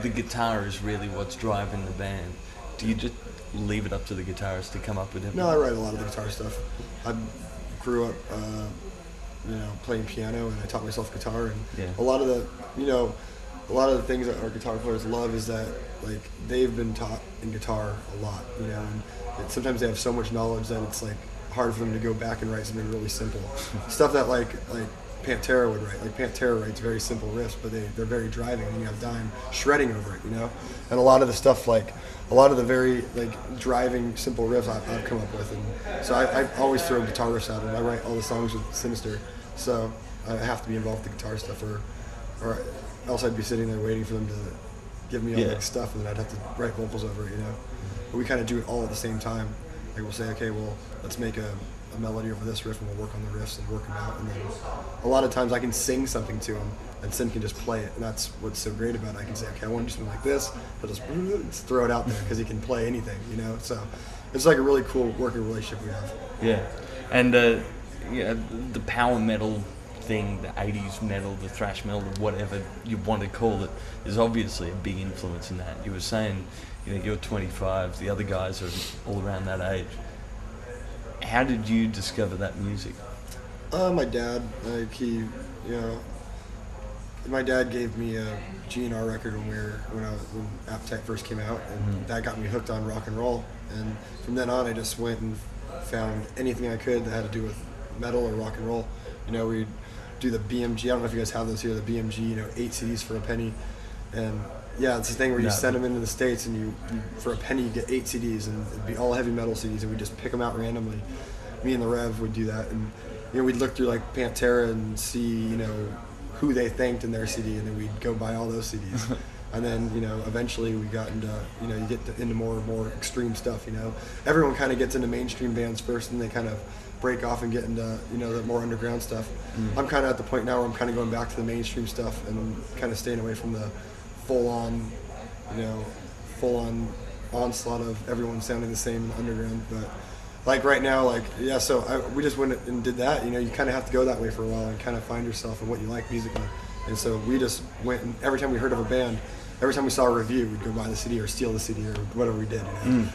the guitar is really what's driving the band. Do you just leave it up to the guitarist to come up with it? No, I write a lot of the guitar stuff. I grew up, playing piano, and I taught myself guitar. And a lot of the things that our guitar players love is that like they've been taught in guitar a lot, and sometimes they have so much knowledge that it's like hard for them to go back and write something really simple. Stuff that like Pantera would write. Like Pantera writes very simple riffs, but they're very driving, and you have Dime shredding over it, And a lot of the stuff, like a lot of the very like driving simple riffs I've come up with, and so I always throw guitar riffs out, and I write all the songs with Sinister, so I have to be involved with the guitar stuff, or else I'd be sitting there waiting for them to give me all that stuff, and then I'd have to write vocals over it, But we kind of do it all at the same time. Like we'll say, okay, well, let's make a melody over this riff, and we'll work on the riffs and work them out. And then a lot of times I can sing something to him, and Sin can just play it. And that's what's so great about it. I can say, okay, I want to do something like this. He'll just throw it out there because he can play anything, So it's like a really cool working relationship we have. Yeah. And the power metal thing, the 80s metal, the thrash metal, whatever you want to call it, is obviously a big influence in that. You were saying, you're 25, the other guys are all around that age. How did you discover that music? My dad, my dad gave me a GNR record when Appetite first came out, and that got me hooked on rock and roll. And from then on, I just went and found anything I could that had to do with metal or rock and roll. We'd do the BMG. I don't know if you guys have those here. The BMG, 8 CDs for a penny, and it's the thing where you send them into the States, and you for a penny you get 8 CDs, and it'd be all heavy metal CDs, and we just pick them out randomly. Me and the Rev would do that, and we'd look through like Pantera and see who they thanked in their CD, and then we'd go buy all those CDs. And then eventually we got into you get into more and more extreme stuff. Everyone kind of gets into mainstream bands first, and they kind of break off and get into the more underground stuff. I'm kind of at the point now where I'm kind of going back to the mainstream stuff and kind of staying away from the full on onslaught of everyone sounding the same in the underground. But like right now, we just went and did that. You kind of have to go that way for a while and kind of find yourself and what you like musically. And so we just went, and every time we heard of a band, every time we saw a review, we'd go buy the CD or steal the CD or whatever we did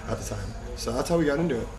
at the time. So that's how we got into it.